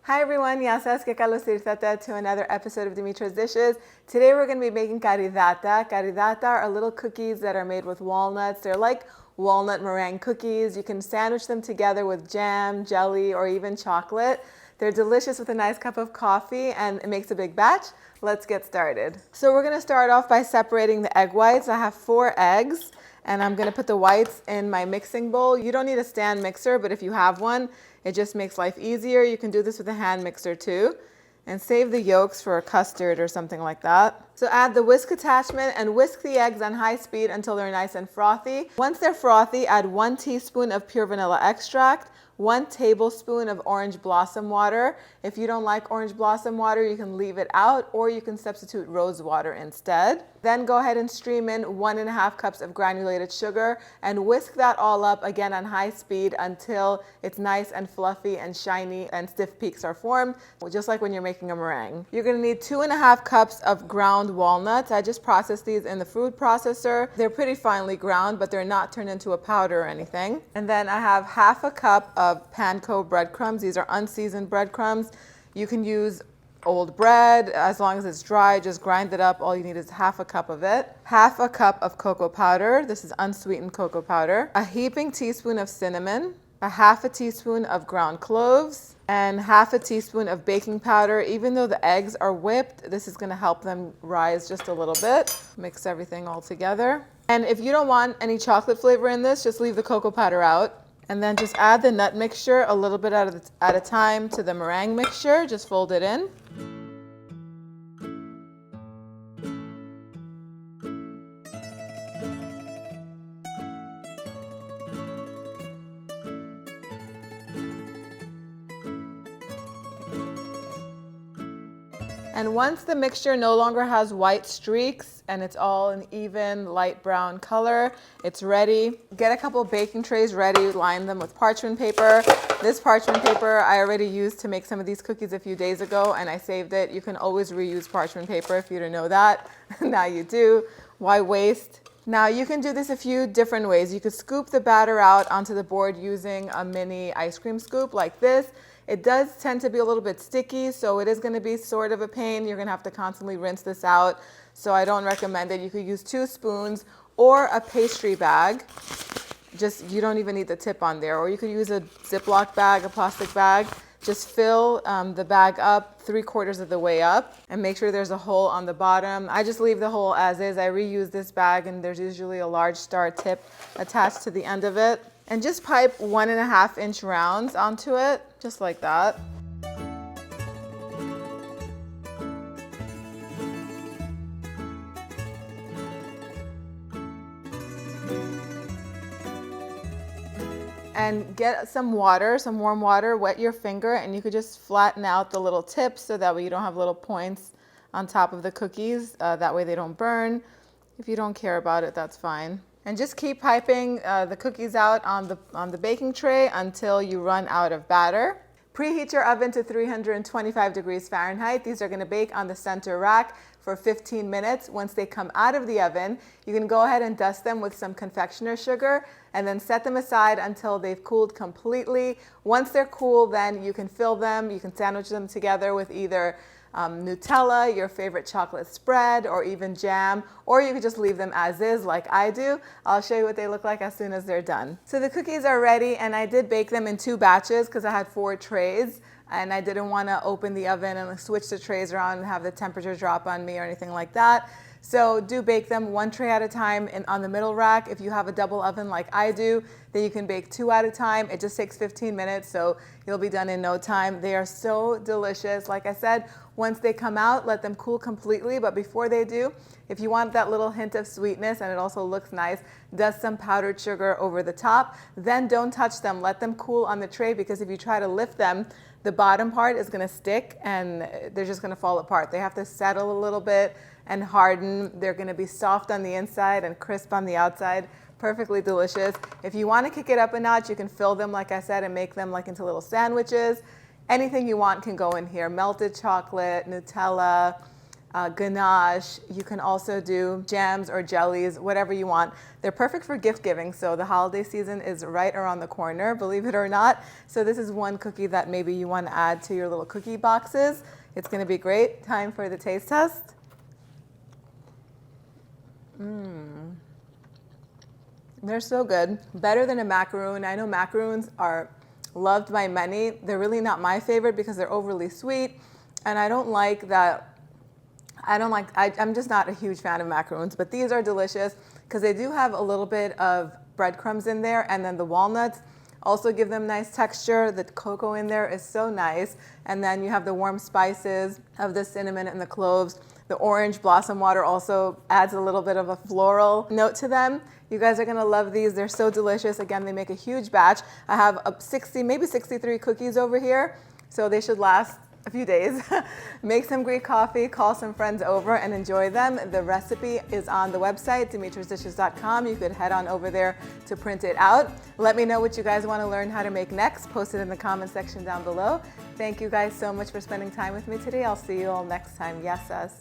Hi everyone, yasas que Karidata to another episode of Dimitra's Dishes. Today we're going to be making Karidata. Karidata are little cookies that are made with walnuts. They're like walnut meringue cookies. You can sandwich them together with jam, jelly, or even chocolate. They're delicious with a nice cup of coffee and it makes a big batch. Let's get started. So we're going to start off by separating the egg whites. I have 4 eggs and I'm going to put the whites in my mixing bowl. You don't need a stand mixer, but if you have one, it just makes life easier. You can do this with a hand mixer too. And save the yolks for a custard or something like that. So add the whisk attachment and whisk the eggs on high speed until they're nice and frothy. Once they're frothy, add 1 teaspoon of pure vanilla extract, 1 tablespoon of orange blossom water. If you don't like orange blossom water, you can leave it out or you can substitute rose water instead. Then go ahead and stream in 1½ cups of granulated sugar and whisk that all up again on high speed until it's nice and fluffy and shiny and stiff peaks are formed, just like when you're making a meringue. You're going to need 2½ cups of ground walnuts. I just processed these in the food processor. They're pretty finely ground, but they're not turned into a powder or anything. And then I have ½ cup of panko breadcrumbs. These are unseasoned breadcrumbs. You can use old bread as long as it's dry. Just grind it up. All you need is ½ cup of it. ½ cup of cocoa powder. This is unsweetened cocoa powder. A heaping teaspoon of cinnamon. ½ teaspoon of ground cloves. And ½ teaspoon of baking powder. Even though the eggs are whipped, this is going to help them rise just a little bit. Mix everything all together. And if you don't want any chocolate flavor in this, just leave the cocoa powder out. And then just add the nut mixture a little bit at a time to the meringue mixture. Just fold it in. And once the mixture no longer has white streaks and it's all an even light brown color, it's ready. Get a couple baking trays ready, line them with parchment paper. This parchment paper I already used to make some of these cookies a few days ago and I saved it. You can always reuse parchment paper if you didn't know that. Now you do. Why waste? Now you can do this a few different ways. You could scoop the batter out onto the board using a mini ice cream scoop like this. It does tend to be a little bit sticky, so it is going to be sort of a pain. You're going to have to constantly rinse this out, so I don't recommend it. You could use 2 spoons or a pastry bag. You don't even need the tip on there. Or you could use a Ziploc bag, a plastic bag. Just fill the bag up 3/4 of the way up and make sure there's a hole on the bottom. I just leave the hole as is. I reuse this bag and there's usually a large star tip attached to the end of it. And just pipe 1½ inch rounds onto it, just like that. And get some water, some warm water, wet your finger, and you could just flatten out the little tips so that way you don't have little points on top of the cookies. That way they don't burn. If you don't care about it, that's fine. And just keep piping the cookies out on the baking tray until you run out of batter. Preheat your oven to 325 degrees Fahrenheit. These are going to bake on the center rack for 15 minutes. Once they come out of the oven, you can go ahead and dust them with some confectioner sugar and then set them aside until they've cooled completely. Once they're cool, then you can fill them. You can sandwich them together with either Nutella, your favorite chocolate spread, or even jam, or you could just leave them as is like I do. I'll show you what they look like as soon as they're done. So the cookies are ready and I did bake them in 2 batches because I had 4 trays and I didn't want to open the oven and switch the trays around and have the temperature drop on me or anything like that. So do bake them 1 tray at a time on the middle rack. If you have a double oven like I do, then you can bake 2 at a time. It just takes 15 minutes, so you'll be done in no time. They are so delicious. Like I said, once they come out, let them cool completely. But before they do, if you want that little hint of sweetness and it also looks nice, dust some powdered sugar over the top. Then don't touch them. Let them cool on the tray because if you try to lift them, the bottom part is going to stick and they're just going to fall apart. They have to settle a little bit and harden. They're going to be soft on the inside and crisp on the outside. Perfectly delicious. If you want to kick it up a notch, you can fill them, like I said, and make them like into little sandwiches. Anything you want can go in here. Melted chocolate, Nutella, ganache. You can also do jams or jellies, whatever you want. They're perfect for gift giving. So the holiday season is right around the corner, believe it or not. So this is one cookie that maybe you want to add to your little cookie boxes. It's going to be great. Time for the taste test. They're so good. Better than a macaroon. I know macaroons are loved by many. They're really not my favorite because they're overly sweet. And I don't like that. I'm just not a huge fan of macaroons, but these are delicious because they do have a little bit of breadcrumbs in there, and then the walnuts also give them nice texture. The cocoa in there is so nice. And then you have the warm spices of the cinnamon and the cloves. The orange blossom water also adds a little bit of a floral note to them. You guys are gonna love these. They're so delicious. Again, they make a huge batch. I have 60, maybe 63 cookies over here, so they should last a few days. Make some Greek coffee, call some friends over, and enjoy them. The recipe is on the website, dimitrasdishes.com. You could head on over there to print it out. Let me know what you guys want to learn how to make next. Post it in the comment section down below. Thank you guys so much for spending time with me today. I'll see you all next time. Yes, us.